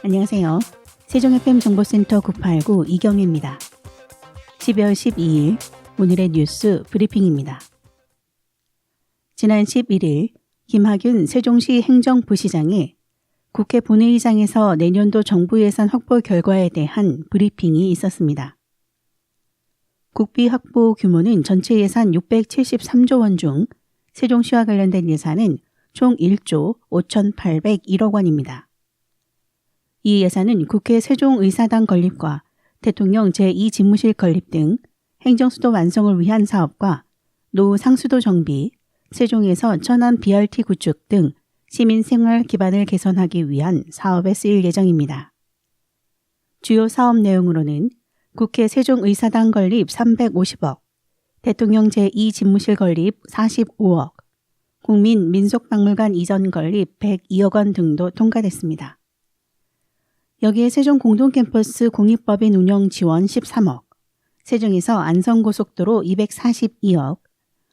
안녕하세요. 세종FM 정보센터 989 이경희입니다. 12월 12일 오늘의 뉴스 브리핑입니다. 지난 11일 김학윤 세종시 행정부시장이 국회 본회의장에서 내년도 정부 예산 확보 결과에 대한 브리핑이 있었습니다. 국비 확보 규모는 전체 예산 673조 원 중 세종시와 관련된 예산은 총 1조 5,801억 원입니다. 이 예산은 국회 세종의사당 건립과 대통령 제2집무실 건립 등 행정수도 완성을 위한 사업과 노후 상수도 정비, 세종에서 천안 BRT 구축 등 시민 생활 기반을 개선하기 위한 사업에 쓰일 예정입니다. 주요 사업 내용으로는 국회 세종의사당 건립 350억, 대통령 제2집무실 건립 45억, 국민민속박물관 이전 건립 102억 원 등도 통과됐습니다. 여기에 세종 공동캠퍼스 공익법인 운영 지원 13억, 세종에서 안성고속도로 242억,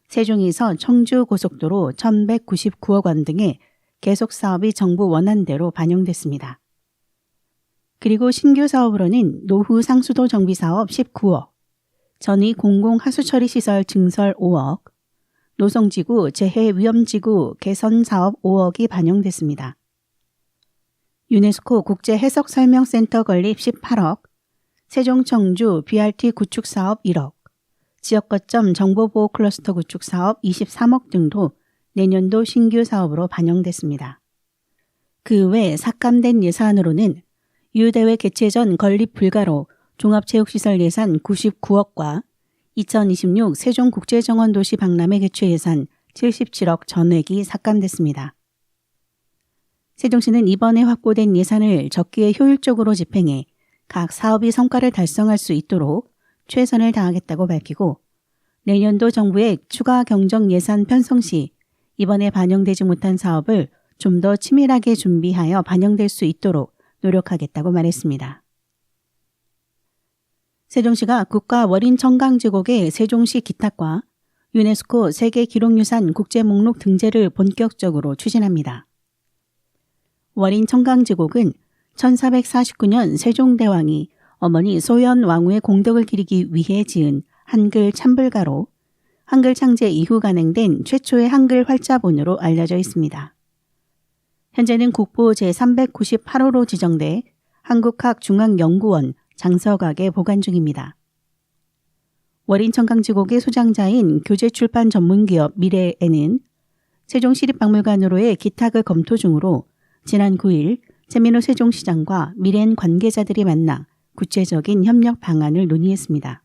세종에서 청주고속도로 1,199억 원 등의 계속 사업이 정부 원안대로 반영됐습니다. 그리고 신규 사업으로는 노후 상수도 정비 사업 19억, 전위 공공하수처리시설 증설 5억, 노성지구 재해위험지구 개선 사업 5억이 반영됐습니다. 유네스코 국제해석설명센터 건립 18억, 세종청주 BRT 구축 사업 1억, 지역거점 정보보호 클러스터 구축 사업 23억 등도 내년도 신규 사업으로 반영됐습니다. 그 외 삭감된 예산으로는 유대회 개최 전 건립 불가로 종합체육시설 예산 99억과 2026 세종국제정원도시 박람회 개최 예산 77억 전액이 삭감됐습니다. 세종시는 이번에 확보된 예산을 적기에 효율적으로 집행해 각 사업이 성과를 달성할 수 있도록 최선을 다하겠다고 밝히고 내년도 정부의 추가 경정 예산 편성 시 이번에 반영되지 못한 사업을 좀 더 치밀하게 준비하여 반영될 수 있도록 노력하겠다고 말했습니다. 세종시가 국가 월인 청강제국의 세종시 기탁과 유네스코 세계기록유산 국제목록 등재를 본격적으로 추진합니다. 월인 청강제국은 1449년 세종대왕이 어머니 소현 왕후의 공덕을 기리기 위해 지은 한글 참불가로 한글 창제 이후 간행된 최초의 한글 활자본으로 알려져 있습니다. 현재는 국보 제398호로 지정돼 한국학중앙연구원 장서각에 보관 중입니다. 월인 청강제국의 소장자인 교재출판 전문기업 미래에는 세종시립박물관으로의 기탁을 검토 중으로 지난 9일 최민호 세종시장과 미래엔 관계자들이 만나 구체적인 협력 방안을 논의했습니다.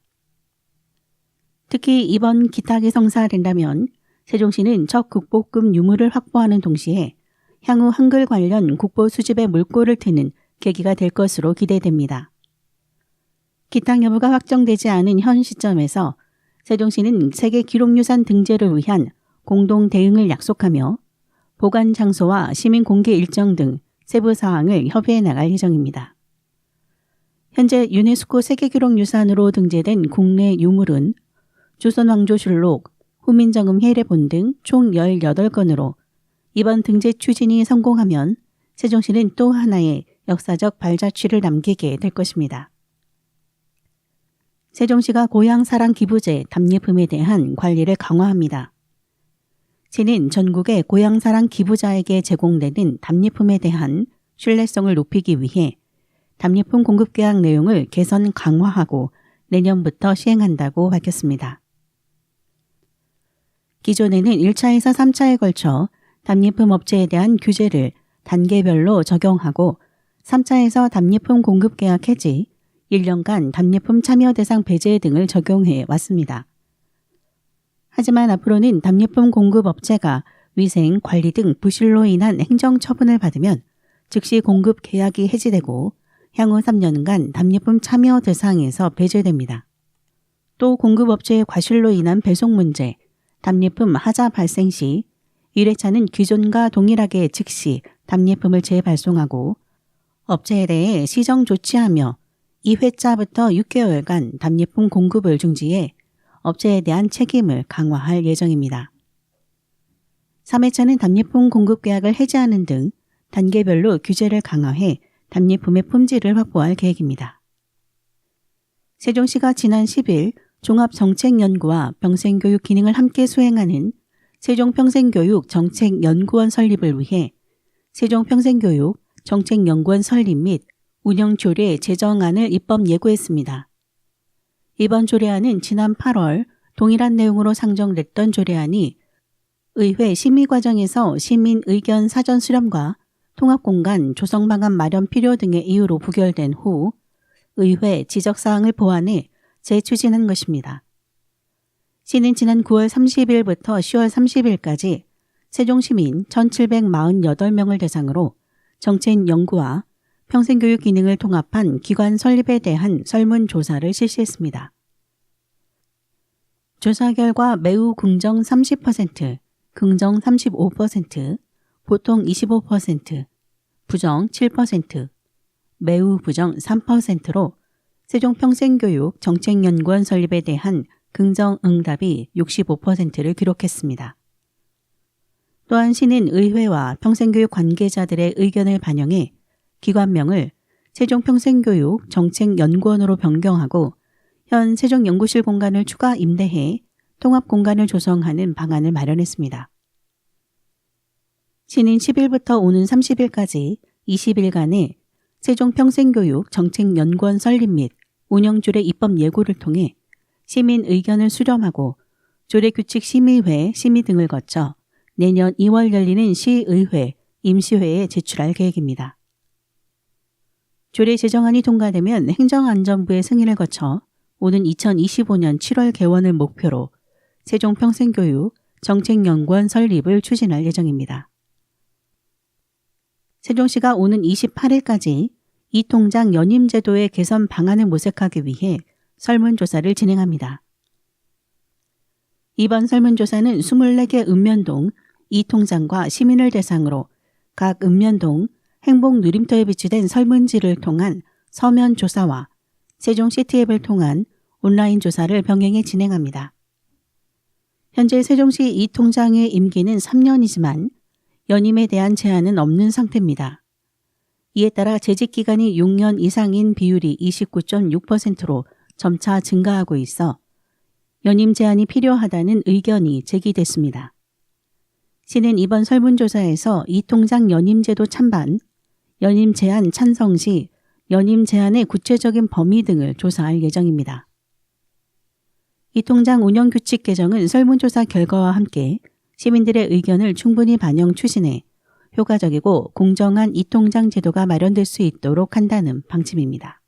특히 이번 기탁이 성사된다면 세종시는 첫 국보급 유물을 확보하는 동시에 향후 한글 관련 국보 수집에 물꼬를 트는 계기가 될 것으로 기대됩니다. 기탁 여부가 확정되지 않은 현 시점에서 세종시는 세계기록유산 등재를 위한 공동 대응을 약속하며 보관 장소와 시민 공개 일정 등 세부 사항을 협의해 나갈 예정입니다. 현재 유네스코 세계기록유산으로 등재된 국내 유물은 조선왕조실록, 후민정음 해례본 등 총 18건으로 이번 등재 추진이 성공하면 세종시는 또 하나의 역사적 발자취를 남기게 될 것입니다. 세종시가 고향사랑 기부제 답례품에 대한 관리를 강화합니다. 시는 전국의 고향사랑 기부자에게 제공되는 답례품에 대한 신뢰성을 높이기 위해 답례품 공급 계약 내용을 개선 강화하고 내년부터 시행한다고 밝혔습니다. 기존에는 1차에서 3차에 걸쳐 답례품 업체에 대한 규제를 단계별로 적용하고 3차에서 답례품 공급 계약 해지, 1년간 답례품 참여 대상 배제 등을 적용해 왔습니다. 하지만 앞으로는 답례품 공급 업체가 위생, 관리 등 부실로 인한 행정처분을 받으면 즉시 공급 계약이 해지되고 향후 3년간 답례품 참여 대상에서 배제됩니다. 또 공급업체의 과실로 인한 배송 문제, 답례품 하자 발생 시 1회차는 기존과 동일하게 즉시 답례품을 재발송하고 업체에 대해 시정 조치하며 2회차부터 6개월간 답례품 공급을 중지해 업체에 대한 책임을 강화할 예정입니다. 3회차는 답례품 공급 계약을 해지하는 등 단계별로 규제를 강화해 답례품의 품질을 확보할 계획입니다. 세종시가 지난 10일 종합정책연구와 평생교육 기능을 함께 수행하는 세종평생교육 정책연구원 설립을 위해 세종평생교육 정책연구원 설립 및 운영조례 제정안을 입법 예고했습니다. 이번 조례안은 지난 8월 동일한 내용으로 상정됐던 조례안이 의회 심의 과정에서 시민 의견 사전 수렴과 통합공간 조성 방안 마련 필요 등의 이유로 부결된 후 의회 지적사항을 보완해 재추진한 것입니다. 시는 지난 9월 30일부터 10월 30일까지 세종시민 1,748명을 대상으로 정책 연구와 평생교육 기능을 통합한 기관 설립에 대한 설문조사를 실시했습니다. 조사 결과 매우 긍정 30%, 긍정 35%, 보통 25%, 부정 7%, 매우 부정 3%로 세종평생교육 정책연구원 설립에 대한 긍정 응답이 65%를 기록했습니다. 또한 시는 의회와 평생교육 관계자들의 의견을 반영해 기관명을 세종평생교육 정책연구원으로 변경하고 현 세종연구실 공간을 추가 임대해 통합공간을 조성하는 방안을 마련했습니다. 시는 10일부터 오는 30일까지 20일간의 세종평생교육 정책연구원 설립 및 운영조례 입법 예고를 통해 시민 의견을 수렴하고 조례규칙심의회 심의 등을 거쳐 내년 2월 열리는 시의회 임시회에 제출할 계획입니다. 조례 제정안이 통과되면 행정안전부의 승인을 거쳐 오는 2025년 7월 개원을 목표로 세종평생교육 정책연구원 설립을 추진할 예정입니다. 세종시가 오는 28일까지 이 통장 연임제도의 개선 방안을 모색하기 위해 설문조사를 진행합니다. 이번 설문조사는 24개 읍면동 이 통장과 시민을 대상으로 각 읍면동 행복 누림터에 비치된 설문지를 통한 서면 조사와 세종시티앱을 통한 온라인 조사를 병행해 진행합니다. 현재 세종시 이 통장의 임기는 3년이지만 연임에 대한 제한은 없는 상태입니다. 이에 따라 재직기간이 6년 이상인 비율이 29.6%로 점차 증가하고 있어 연임 제한이 필요하다는 의견이 제기됐습니다. 시는 이번 설문조사에서 이 통장 연임제도 찬반, 연임 제한 찬성 시 연임 제한의 구체적인 범위 등을 조사할 예정입니다. 이 통장 운영규칙 개정은 설문조사 결과와 함께 시민들의 의견을 충분히 반영 추진해 효과적이고 공정한 이 통장 제도가 마련될 수 있도록 한다는 방침입니다.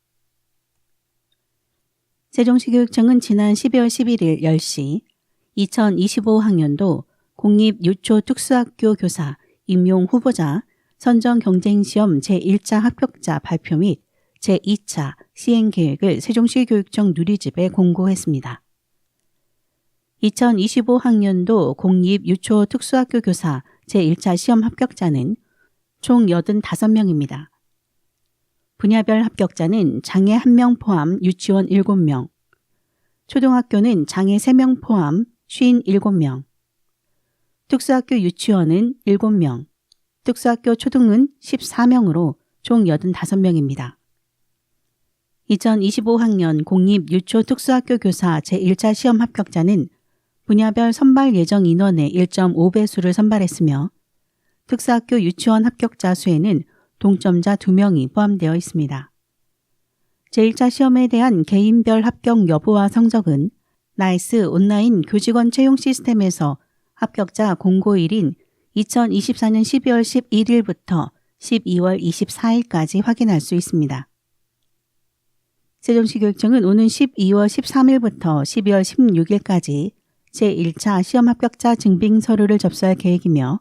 세종시교육청은 지난 12월 11일 10시 2025학년도 공립유초특수학교 교사 임용 후보자 선정 경쟁시험 제1차 합격자 발표 및 제2차 시행계획을 세종시 교육청 누리집에 공고했습니다. 2025학년도 공립유초특수학교 교사 제1차 시험 합격자는 총 85명입니다. 분야별 합격자는 장애 1명 포함 유치원 7명, 초등학교는 장애 3명 포함 57명, 특수학교 유치원은 7명, 특수학교 초등은 14명으로 총 85명입니다. 2025학년 공립유초특수학교 교사 제1차 시험 합격자는 분야별 선발 예정 인원의 1.5배수를 선발했으며 특수학교 유치원 합격자 수에는 동점자 2명이 포함되어 있습니다. 제1차 시험에 대한 개인별 합격 여부와 성적은 나이스 온라인 교직원 채용 시스템에서 합격자 공고일인 2024년 12월 11일부터 12월 24일까지 확인할 수 있습니다. 세종시 교육청은 오는 12월 13일부터 12월 16일까지 제1차 시험 합격자 증빙 서류를 접수할 계획이며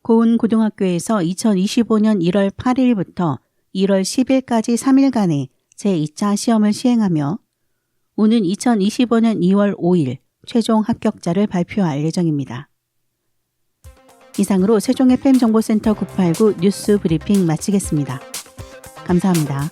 고운고등학교에서 2025년 1월 8일부터 1월 10일까지 3일간의 제2차 시험을 시행하며 오는 2025년 2월 5일 최종 합격자를 발표할 예정입니다. 이상으로 세종FM 정보센터 989 뉴스 브리핑 마치겠습니다. 감사합니다.